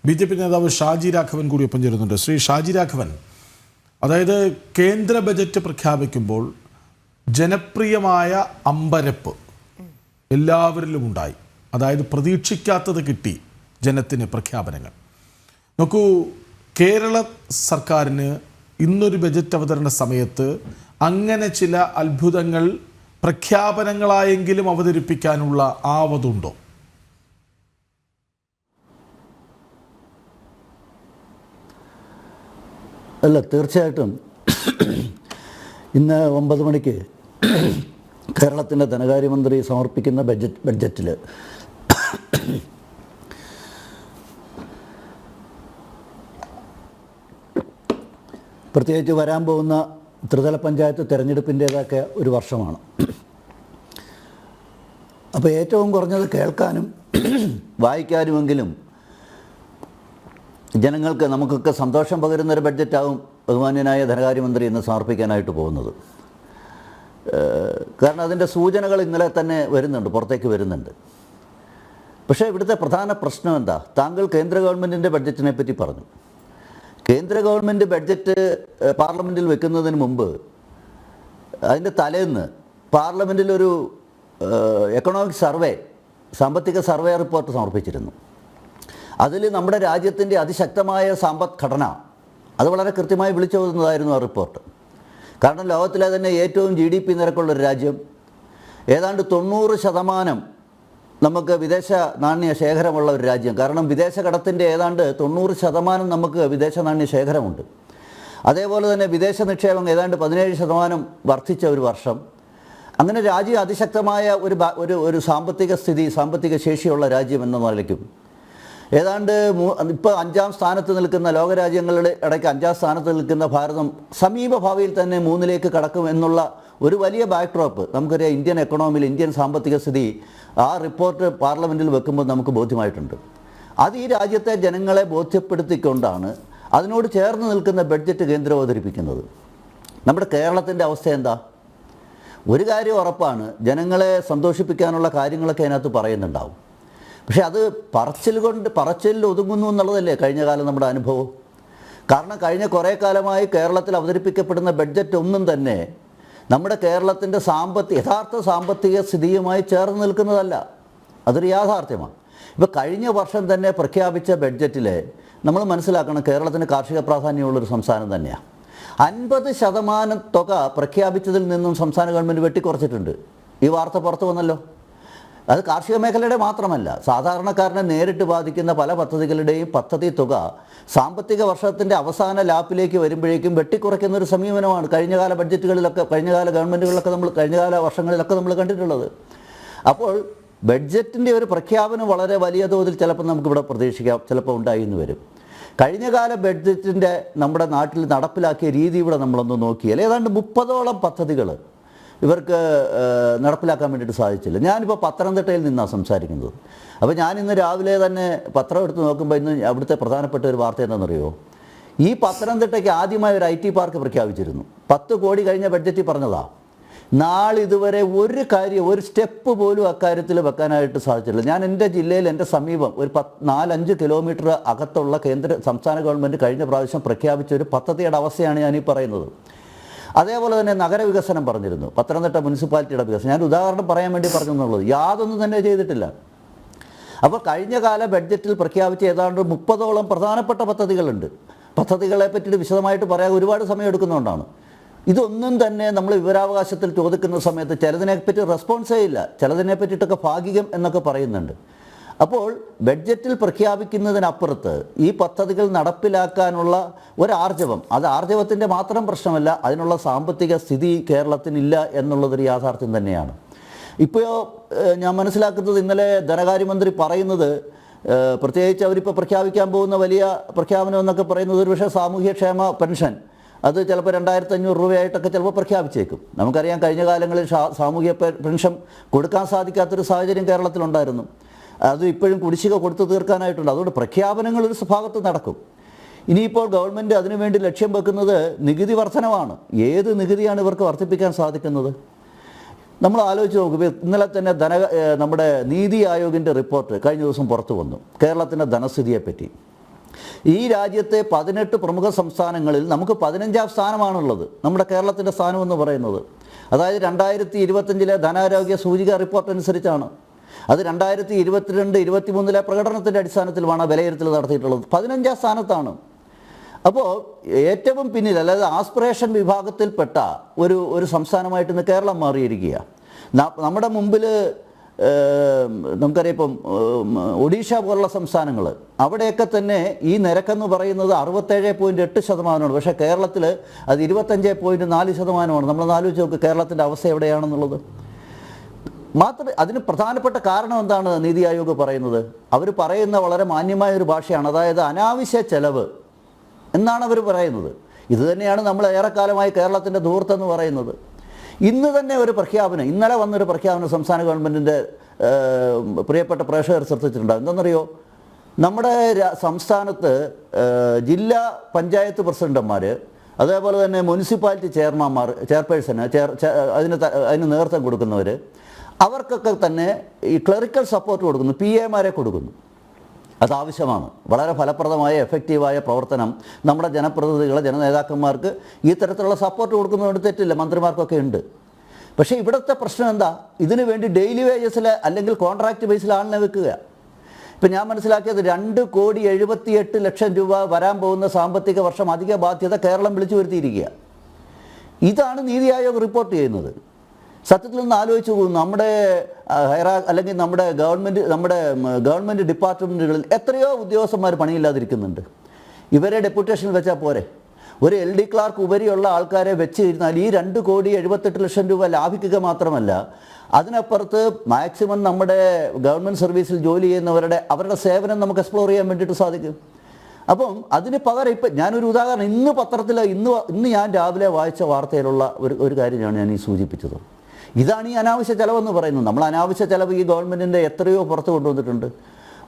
BJP നേതാവ് ഷാജി രാഘവൻ കൂടി ഒപ്പം ചേരുന്നുണ്ട്. ശ്രീ ഷാജി രാഘവൻ, അതായത് കേന്ദ്ര ബജറ്റ് പ്രഖ്യാപിക്കുമ്പോൾ ജനപ്രിയമായ അമ്പരപ്പ് എല്ലാവരിലും ഉണ്ടായി. അതായത് പ്രതീക്ഷിക്കാത്തത് കിട്ടി ജനത്തിന് പ്രഖ്യാപനങ്ങൾ. നോക്കൂ, കേരള സർക്കാരിന് ഇന്നൊരു ബജറ്റ് അവതരണ സമയത്ത് അങ്ങനെ ചില അത്ഭുതങ്ങൾ പ്രഖ്യാപനങ്ങളായെങ്കിലും അവതരിപ്പിക്കാനുള്ള ആവതുണ്ടോ? അല്ല, തീർച്ചയായിട്ടും ഇന്ന് 9 മണിക്ക് കേരളത്തിൻ്റെ ധനകാര്യമന്ത്രി സമർപ്പിക്കുന്ന ബഡ്ജറ്റിൽ പ്രത്യേകിച്ച് വരാൻ പോകുന്ന ത്രിതല പഞ്ചായത്ത് തിരഞ്ഞെടുപ്പിൻ്റേതൊക്കെ ഒരു വർഷമാണ്. അപ്പോൾ ഏറ്റവും കുറഞ്ഞത് കേൾക്കാനും വായിക്കാനുമെങ്കിലും ജനങ്ങൾക്ക് നമുക്കൊക്കെ സന്തോഷം പകരുന്നൊരു ബഡ്ജറ്റാവും ബഹുമാന്യനായ ധനകാര്യമന്ത്രി ഇന്ന് സമർപ്പിക്കാനായിട്ട് പോകുന്നത്. കാരണം അതിൻ്റെ സൂചനകൾ ഇന്നലെ തന്നെ വരുന്നുണ്ട്, പുറത്തേക്ക് വരുന്നുണ്ട്. പക്ഷേ ഇവിടുത്തെ പ്രധാന പ്രശ്നം എന്താ? താങ്കൾ കേന്ദ്ര ഗവൺമെൻറ്റിൻ്റെ ബഡ്ജറ്റിനെ പറ്റി പറഞ്ഞു. കേന്ദ്ര ഗവൺമെൻറ് ബഡ്ജറ്റ് പാർലമെൻറ്റിൽ വെക്കുന്നതിന് മുമ്പ് അതിൻ്റെ തലേന്ന് പാർലമെൻറ്റിലൊരു എക്കണോമിക് സർവേ, സാമ്പത്തിക സർവേ റിപ്പോർട്ട് സമർപ്പിച്ചിരുന്നു. അതിൽ നമ്മുടെ രാജ്യത്തിൻ്റെ അതിശക്തമായ സമ്പദ്ഘടന അത് വളരെ കൃത്യമായി വിളിച്ചോതുന്നതായിരുന്നു ആ റിപ്പോർട്ട്. കാരണം ലോകത്തിലെ തന്നെ ഏറ്റവും GDP നിരക്കുള്ളൊരു രാജ്യം, ഏതാണ്ട് 90% നമുക്ക് വിദേശ നാണ്യ ശേഖരമുള്ള ഒരു രാജ്യം. കാരണം വിദേശ കടത്തിൻ്റെ ഏതാണ്ട് 90% നമുക്ക് വിദേശ നാണ്യ ശേഖരമുണ്ട്. അതേപോലെ തന്നെ വിദേശ നിക്ഷേപം ഏതാണ്ട് 17% വർദ്ധിച്ച ഒരു വർഷം. അങ്ങനെ രാജ്യം അതിശക്തമായ ഒരു സാമ്പത്തിക ശേഷിയുള്ള രാജ്യം എന്ന നിലയ്ക്കും ഏതാണ്ട് ഇപ്പോൾ 5ാം സ്ഥാനത്ത് നിൽക്കുന്ന ലോകരാജ്യങ്ങളുടെ ഇടയ്ക്ക് 5ാം സ്ഥാനത്ത് നിൽക്കുന്ന ഭാരതം സമീപ ഭാവിയിൽ തന്നെ 3ലേക്ക് കടക്കും എന്നുള്ള ഒരു വലിയ ബാക്ക്ഡ്രോപ്പ് നമുക്കറിയാം. ഇന്ത്യൻ എക്കണോമിയിൽ ഇന്ത്യൻ സാമ്പത്തിക സ്ഥിതി ആ റിപ്പോർട്ട് പാർലമെൻറ്റിൽ വെക്കുമ്പോൾ നമുക്ക് ബോധ്യമായിട്ടുണ്ട്. അത് ഈ രാജ്യത്തെ ജനങ്ങളെ ബോധ്യപ്പെടുത്തിക്കൊണ്ടാണ് അതിനോട് ചേർന്ന് നിൽക്കുന്ന ബഡ്ജറ്റ് കേന്ദ്രം അവതരിപ്പിക്കുന്നത്. നമ്മുടെ കേരളത്തിൻ്റെ അവസ്ഥ എന്താ? ഒരു കാര്യം ഉറപ്പാണ്, ജനങ്ങളെ സന്തോഷിപ്പിക്കാനുള്ള കാര്യങ്ങളൊക്കെ അതിനകത്ത് പറയുന്നുണ്ടാവും. പക്ഷേ അത് പറച്ചിലിൽ ഒതുങ്ങുന്നു എന്നുള്ളതല്ലേ കഴിഞ്ഞ കാലം നമ്മുടെ അനുഭവം. കാരണം കഴിഞ്ഞ കുറേ കാലമായി കേരളത്തിൽ അവതരിപ്പിക്കപ്പെടുന്ന ബഡ്ജറ്റ് ഒന്നും തന്നെ നമ്മുടെ കേരളത്തിൻ്റെ യഥാർത്ഥ സാമ്പത്തിക സ്ഥിതിയുമായി ചേർന്ന് നിൽക്കുന്നതല്ല. അതൊരു യാഥാർത്ഥ്യമാണ്. ഇപ്പോൾ കഴിഞ്ഞ വർഷം തന്നെ പ്രഖ്യാപിച്ച ബഡ്ജറ്റിൽ നമ്മൾ മനസ്സിലാക്കണം, കേരളത്തിന് കാർഷിക പ്രാധാന്യമുള്ളൊരു സംസ്ഥാനം തന്നെയാണ്. 50% തുക പ്രഖ്യാപിച്ചതിൽ നിന്നും സംസ്ഥാന ഗവൺമെൻറ് വെട്ടിക്കുറച്ചിട്ടുണ്ട്. ഈ വാർത്ത പുറത്തു വന്നല്ലോ. അത് കാർഷിക മേഖലയുടെ മാത്രമല്ല, സാധാരണക്കാരനെ നേരിട്ട് ബാധിക്കുന്ന പല പദ്ധതികളുടെയും പദ്ധതി തുക സാമ്പത്തിക വർഷത്തിൻ്റെ അവസാന ലാപ്പിലേക്ക് വരുമ്പോഴേക്കും വെട്ടിക്കുറയ്ക്കുന്നൊരു സമീപനമാണ് കഴിഞ്ഞകാല ബഡ്ജറ്റുകളിലൊക്കെ, കഴിഞ്ഞകാല ഗവൺമെൻറ്റുകളിലൊക്കെ കഴിഞ്ഞകാല വർഷങ്ങളിലൊക്കെ നമ്മൾ കണ്ടിട്ടുള്ളത്. അപ്പോൾ ബഡ്ജറ്റിൻ്റെ ഒരു പ്രഖ്യാപനം വളരെ വലിയ തോതിൽ ചിലപ്പോൾ നമുക്കിവിടെ പ്രതീക്ഷിക്കാം, ചിലപ്പോൾ ഉണ്ടായി എന്ന് വരും. കഴിഞ്ഞകാല ബഡ്ജറ്റിൻ്റെ നമ്മുടെ നാട്ടിൽ നടപ്പിലാക്കിയ രീതി ഇവിടെ നമ്മളൊന്ന് നോക്കിയാൽ ഏതാണ്ട് 30ഓളം പദ്ധതികൾ ഇവർക്ക് നടപ്പിലാക്കാൻ വേണ്ടിയിട്ട് സാധിച്ചില്ല. ഞാനിപ്പോൾ പത്തനംതിട്ടയിൽ നിന്നാണ് സംസാരിക്കുന്നത്. അപ്പോൾ ഞാൻ ഇന്ന് രാവിലെ തന്നെ പത്രം എടുത്ത് നോക്കുമ്പോൾ ഇന്ന് അവിടുത്തെ പ്രധാനപ്പെട്ട ഒരു വാർത്ത എന്താണെന്നറിയോ? ഈ പത്തനംതിട്ടയ്ക്ക് ആദ്യമായി ഒരു IT പാർക്ക് പ്രഖ്യാപിച്ചിരുന്നു. 10 കോടി കഴിഞ്ഞ ബഡ്ജറ്റിൽ പറഞ്ഞതാണ്. നാളിതുവരെ ഒരു സ്റ്റെപ്പ് പോലും അക്കാര്യത്തിൽ വെക്കാനായിട്ട് സാധിച്ചിട്ടില്ല. ഞാൻ എൻ്റെ ജില്ലയിൽ എൻ്റെ സമീപം ഒരു 4-5 കിലോമീറ്റർ അകത്തുള്ള സംസ്ഥാന ഗവൺമെൻറ് കഴിഞ്ഞ പ്രാവശ്യം പ്രഖ്യാപിച്ച ഒരു പദ്ധതിയുടെ അവസ്ഥയാണ് ഞാനീ പറയുന്നത്. അതേപോലെ തന്നെ നഗരവികസനം പറഞ്ഞിരുന്നു, പത്തനംതിട്ട മുനിസിപ്പാലിറ്റിയുടെ വികസനം. ഞാൻ ഉദാഹരണം പറയാൻ വേണ്ടി പറഞ്ഞു എന്നുള്ളത്, യാതൊന്നും തന്നെ ചെയ്തിട്ടില്ല. അപ്പോൾ കഴിഞ്ഞ കാല ബഡ്ജറ്റിൽ പ്രഖ്യാപിച്ച ഏതാണ്ട് 30ഓളം പ്രധാനപ്പെട്ട പദ്ധതികളുണ്ട്. പദ്ധതികളെ പറ്റിയിട്ട് വിശദമായിട്ട് പറയാൻ ഒരുപാട് സമയം എടുക്കുന്നതുകൊണ്ടാണ്. ഇതൊന്നും തന്നെ നമ്മൾ വിവരാവകാശത്തിൽ ചോദിക്കുന്ന സമയത്ത് ചിലതിനെപ്പറ്റി റെസ്പോൺസേ ഇല്ല, ചിലതിനെ പറ്റിയിട്ടൊക്കെ ഭാഗികം എന്നൊക്കെ പറയുന്നുണ്ട്. അപ്പോൾ ബഡ്ജറ്റിൽ പ്രഖ്യാപിക്കുന്നതിനപ്പുറത്ത് ഈ പദ്ധതികൾ നടപ്പിലാക്കാനുള്ള ഒരാർജവം, അത് ആർജവത്തിൻ്റെ മാത്രം പ്രശ്നമല്ല, അതിനുള്ള സാമ്പത്തിക സ്ഥിതി കേരളത്തിനില്ല എന്നുള്ളതൊരു യാഥാർത്ഥ്യം തന്നെയാണ്. ഇപ്പോൾ ഞാൻ മനസ്സിലാക്കുന്നത്, ഇന്നലെ ധനകാര്യമന്ത്രി പറയുന്നത്, പ്രത്യേകിച്ച് അവരിപ്പോൾ പ്രഖ്യാപിക്കാൻ പോകുന്ന വലിയ പ്രഖ്യാപനം എന്നൊക്കെ പറയുന്നത് ഒരുപക്ഷെ സാമൂഹ്യക്ഷേമ പെൻഷൻ, അത് ചിലപ്പോൾ 2500 രൂപയായിട്ടൊക്കെ ചിലപ്പോൾ പ്രഖ്യാപിച്ചേക്കും. നമുക്കറിയാം കഴിഞ്ഞ കാലങ്ങളിൽ സാമൂഹ്യ പെൻഷൻ കൊടുക്കാൻ സാധിക്കാത്തൊരു സാഹചര്യം കേരളത്തിലുണ്ടായിരുന്നു. അത് ഇപ്പോഴും കുടിശ്ശിക കൊടുത്തു തീർക്കാനായിട്ടുണ്ട്. അതുകൊണ്ട് പ്രഖ്യാപനങ്ങൾ ഒരു ഭാഗത്ത് നടക്കും. ഇനിയിപ്പോൾ ഗവൺമെൻറ് അതിനുവേണ്ടി ലക്ഷ്യം വെക്കുന്നത് നികുതി വർധനവാണ്. ഏത് നികുതിയാണ് ഇവർക്ക് വർദ്ധിപ്പിക്കാൻ സാധിക്കുന്നത്? നമ്മൾ ആലോചിച്ച് നോക്കുമ്പോൾ ഇന്നലെ തന്നെ നമ്മുടെ നീതി ആയോഗിൻ്റെ റിപ്പോർട്ട് കഴിഞ്ഞ ദിവസം പുറത്തു വന്നു കേരളത്തിൻ്റെ ധനസ്ഥിതിയെപ്പറ്റി. ഈ രാജ്യത്തെ 18 പ്രമുഖ സംസ്ഥാനങ്ങളിൽ നമുക്ക് 15ാം സ്ഥാനമാണുള്ളത്, നമ്മുടെ കേരളത്തിൻ്റെ സ്ഥാനം എന്ന് പറയുന്നത്. അതായത് 2025 ധനാരോഗ്യ സൂചിക റിപ്പോർട്ട് അനുസരിച്ചാണ്. അത് 2022-23 പ്രകടനത്തിൻ്റെ അടിസ്ഥാനത്തിലുമാണ് വിലയിരുത്തൽ നടത്തിയിട്ടുള്ളത്. 15ാം സ്ഥാനത്താണ്. അപ്പോൾ ഏറ്റവും പിന്നിൽ, അതായത് ആസ്പിറേഷൻ വിഭാഗത്തിൽപ്പെട്ട ഒരു സംസ്ഥാനമായിട്ട് ഇന്ന് കേരളം മാറിയിരിക്കുക. നമ്മുടെ മുമ്പിൽ നമുക്കറിയാം ഇപ്പം ഒഡീഷ പോലുള്ള സംസ്ഥാനങ്ങൾ, അവിടെയൊക്കെ തന്നെ ഈ നിരക്കെന്ന് പറയുന്നത് 67.8%. പക്ഷേ കേരളത്തിൽ അത് 25.4%. നമ്മളൊന്ന് ആലോചിച്ച് നോക്ക് കേരളത്തിൻ്റെ അവസ്ഥ എവിടെയാണെന്നുള്ളത്. അതിന് പ്രധാനപ്പെട്ട കാരണം എന്താണ് നീതി ആയോഗ് പറയുന്നത്? അവർ പറയുന്ന വളരെ മാന്യമായ ഒരു ഭാഷയാണ്. അതായത് അനാവശ്യ ചെലവ് എന്നാണ് അവർ പറയുന്നത്. ഇത് തന്നെയാണ് നമ്മൾ ഏറെക്കാലമായി കേരളത്തിൻ്റെ ധൂർത്തെന്ന് പറയുന്നത്. ഇന്ന് തന്നെ ഒരു പ്രഖ്യാപനം, ഇന്നലെ വന്നൊരു പ്രഖ്യാപനം സംസ്ഥാന ഗവൺമെൻറ്റിൻ്റെ പ്രിയപ്പെട്ട പ്രേക്ഷകർ ശ്രദ്ധിച്ചിട്ടുണ്ടാകും. എന്താണെന്നറിയോ? നമ്മുടെ സംസ്ഥാനത്ത് ജില്ലാ പഞ്ചായത്ത് പ്രസിഡന്റുമാർ, അതേപോലെ തന്നെ മുനിസിപ്പാലിറ്റി ചെയർപേഴ്സണ്, അതിന് നേതൃത്വം കൊടുക്കുന്നവർ, അവർക്കൊക്കെ തന്നെ ഈ ക്ലറിക്കൽ സപ്പോർട്ട് കൊടുക്കുന്നു, PA കൊടുക്കുന്നു. അതാവശ്യമാണ്. വളരെ ഫലപ്രദമായ എഫക്റ്റീവായ പ്രവർത്തനം നമ്മുടെ ജനപ്രതിനിധികളെ, ജനനേതാക്കന്മാർക്ക് ഈ തരത്തിലുള്ള സപ്പോർട്ട് കൊടുക്കുന്നതുകൊണ്ട് തെറ്റില്ല, മന്ത്രിമാർക്കൊക്കെ ഉണ്ട്. പക്ഷേ ഇവിടുത്തെ പ്രശ്നം എന്താ? ഇതിനു വേണ്ടി ഡെയിലി വേജസിൽ അല്ലെങ്കിൽ കോൺട്രാക്റ്റ് ബേസിൽ ആളിനെ വെക്കുക. ഇപ്പം ഞാൻ മനസ്സിലാക്കിയത് 2,78,00,000 രൂപ വരാൻ പോകുന്ന സാമ്പത്തിക വർഷം അധിക ബാധ്യത കേരളം വിളിച്ചു വരുത്തിയിരിക്കുക. ഇതാണ് നീതി ആയോഗ് റിപ്പോർട്ട് ചെയ്യുന്നത്. സത്യത്തിൽ നിന്ന് ആലോചിച്ച് പോകും, നമ്മുടെ അല്ലെങ്കിൽ നമ്മുടെ ഗവൺമെൻറ് ഡിപ്പാർട്ട്മെൻറ്റുകളിൽ എത്രയോ ഉദ്യോഗസ്ഥന്മാർ പണിയില്ലാതിരിക്കുന്നുണ്ട്. ഇവരെ ഡെപ്യൂട്ടേഷനിൽ വെച്ചാൽ പോരെ? ഒരു LD ക്ലാർക്ക് ഉപരിയുള്ള ആൾക്കാരെ വെച്ച് കഴിഞ്ഞാൽ ഈ 2,78,00,000 രൂപ ലാഭിക്കുക മാത്രമല്ല, അതിനപ്പുറത്ത് മാക്സിമം നമ്മുടെ ഗവൺമെൻറ് സർവീസിൽ ജോലി ചെയ്യുന്നവരുടെ സേവനം നമുക്ക് എക്സ്പ്ലോർ ചെയ്യാൻ വേണ്ടിയിട്ട് സാധിക്കും. അപ്പം അതിന് പകരം ഇപ്പം ഞാനൊരു ഉദാഹരണം, ഇന്ന് പത്രത്തിൽ ഇന്ന് ഞാൻ രാവിലെ വായിച്ച വാർത്തയിലുള്ള ഒരു കാര്യമാണ് ഞാൻ ഈ സൂചിപ്പിച്ചത്. ഇതാണ് ഈ അനാവശ്യ ചെലവെന്ന് പറയുന്നത്. നമ്മൾ അനാവശ്യ ചെലവ് ഈ ഗവൺമെൻറ്റിൻ്റെ എത്രയോ പുറത്ത് കൊണ്ടുവന്നിട്ടുണ്ട്.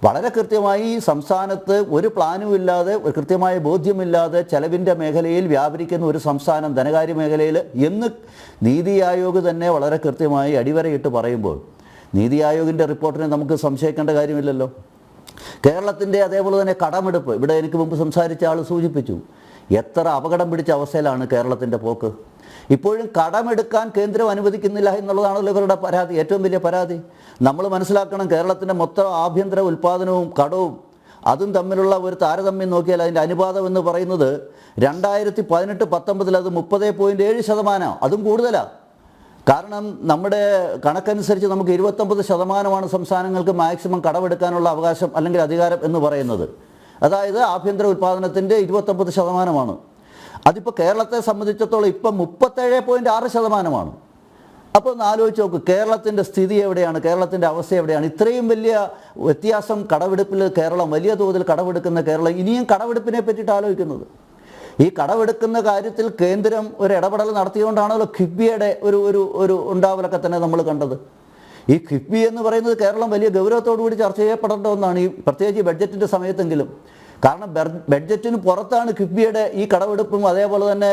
വളരെ കൃത്യമായി സംസ്ഥാനത്ത് ഒരു പ്ലാനും ഇല്ലാതെ, കൃത്യമായ ബോധ്യമില്ലാതെ ചെലവിൻ്റെ മേഖലയിൽ വ്യാപരിക്കുന്ന ഒരു സംസ്ഥാനം ധനകാര്യ മേഖലയിൽ എന്ന് നീതി ആയോഗ് തന്നെ വളരെ കൃത്യമായി അടിവരയിട്ട് പറയുമ്പോൾ നീതി ആയോഗിൻ്റെ റിപ്പോർട്ടിനെ നമുക്ക് സംശയിക്കേണ്ട കാര്യമില്ലല്ലോ. കേരളത്തിൻ്റെ അതേപോലെ തന്നെ കടമെടുപ്പ്, ഇവിടെ എനിക്ക് മുമ്പ് സംസാരിച്ച ആൾ സൂചിപ്പിച്ചു, എത്ര അപകടം പിടിച്ച അവസ്ഥയിലാണ് കേരളത്തിൻ്റെ പോക്ക്. ഇപ്പോഴും കടമെടുക്കാൻ കേന്ദ്രം അനുവദിക്കുന്നില്ല എന്നുള്ളതാണല്ലോ ഇവരുടെ പരാതി, ഏറ്റവും വലിയ പരാതി. നമ്മൾ മനസ്സിലാക്കണം, കേരളത്തിൻ്റെ മൊത്തം ആഭ്യന്തര ഉൽപ്പാദനവും കടവും അതും തമ്മിലുള്ള ഒരു താരതമ്യം നോക്കിയാൽ അതിൻ്റെ അനുപാതം എന്ന് പറയുന്നത് 2018-19 അത് 30.7%, അതും കൂടുതലാണ്. കാരണം നമ്മുടെ കണക്കനുസരിച്ച് നമുക്ക് 29% സംസ്ഥാനങ്ങൾക്ക് മാക്സിമം കടമെടുക്കാനുള്ള അവകാശം അല്ലെങ്കിൽ അധികാരം എന്ന് പറയുന്നത്. അതായത് ആഭ്യന്തര ഉൽപ്പാദനത്തിൻ്റെ 29%. അതിപ്പോൾ കേരളത്തെ സംബന്ധിച്ചിടത്തോളം ഇപ്പം 37.6%. അപ്പോൾ ഒന്ന് ആലോചിച്ച് നോക്ക്, കേരളത്തിൻ്റെ സ്ഥിതി എവിടെയാണ്, കേരളത്തിൻ്റെ അവസ്ഥ എവിടെയാണ്? ഇത്രയും വലിയ വ്യത്യാസം കടമെടുപ്പിൽ കേരളം, വലിയ തോതിൽ കടമെടുക്കുന്ന കേരളം ഇനിയും കടമെടുപ്പിനെ പറ്റിയിട്ട് ആലോചിക്കുന്നത്. ഈ കടമെടുക്കുന്ന കാര്യത്തിൽ കേന്ദ്രം ഒരു ഇടപെടൽ നടത്തിയതുകൊണ്ടാണല്ലോ കിഫ്ബിയുടെ ഒരു ഉണ്ടാവലൊക്കെ തന്നെ നമ്മൾ കണ്ടത്. ഈ കിഫ്ബി എന്ന് പറയുന്നത് കേരളം വലിയ ഗൗരവത്തോടു കൂടി ചർച്ച ചെയ്യപ്പെടേണ്ട ഒന്നാണ്, ഈ പ്രത്യേകിച്ച് ഈ ബഡ്ജറ്റിൻ്റെ സമയത്തെങ്കിലും. കാരണം ബഡ്ജറ്റിന് പുറത്താണ് കിഫ്ബിയുടെ ഈ കടമെടുപ്പും അതേപോലെ തന്നെ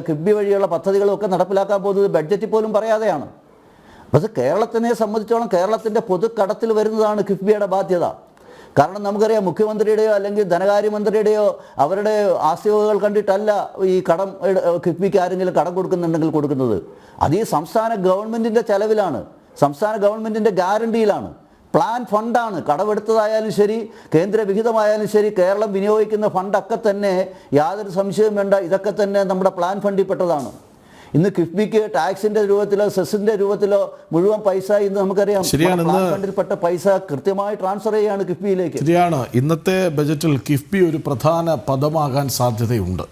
കിഫ്ബി വഴിയുള്ള പദ്ധതികളും ഒക്കെ നടപ്പിലാക്കാൻ പോകുന്നത് ബഡ്ജറ്റിൽ പോലും പറയാതെയാണ്. അപ്പോൾ അത് കേരളത്തിനെ സംബന്ധിച്ചോളം കേരളത്തിൻ്റെ പൊതുക്കടത്തിൽ വരുന്നതാണ് കിഫ്ബിയുടെ ബാധ്യത. കാരണം നമുക്കറിയാം, മുഖ്യമന്ത്രിയുടെയോ അല്ലെങ്കിൽ ധനകാര്യമന്ത്രിയുടെയോ അവരുടെ ആസ്തിവകകൾ കണ്ടിട്ടല്ല ഈ കടം കിഫ്ബിക്ക് ആരെങ്കിലും കടം കൊടുക്കുന്നുണ്ടെങ്കിൽ കൊടുക്കുന്നത്. അത് ഈ സംസ്ഥാന ഗവൺമെൻറ്റിൻ്റെ ചെലവിലാണ്, സംസ്ഥാന ഗവൺമെൻറ്റിൻ്റെ ഗ്യാരണ്ടിയിലാണ്. പ്ലാൻ ഫണ്ടാണ്. കടമെടുത്തതായാലും ശരി, കേന്ദ്ര വിഹിതമായാലും ശരി, കേരളം വിനിയോഗിക്കുന്ന ഫണ്ടൊക്കെ തന്നെ യാതൊരു സംശയവും വേണ്ട, ഇതൊക്കെ തന്നെ നമ്മുടെ പ്ലാൻ ഫണ്ടിൽപ്പെട്ടതാണ്. ഇന്ന് കിഫ്ബിക്ക് ടാക്സിൻ്റെ രൂപത്തിലോ സെസ്സിൻ്റെ രൂപത്തിലോ മുഴുവൻ പൈസ ഇന്ന് നമുക്കറിയാം പ്ലാൻ ഫണ്ടിൽപ്പെട്ട പൈസ കൃത്യമായി ട്രാൻസ്ഫർ ചെയ്യാണ് കിഫ്ബിയിലേക്ക്. ശരിയാണ്. ഇന്നത്തെ ബജറ്റിൽ കിഫ്ബി ഒരു പ്രധാന പദമാകാൻ സാധ്യതയുണ്ട്.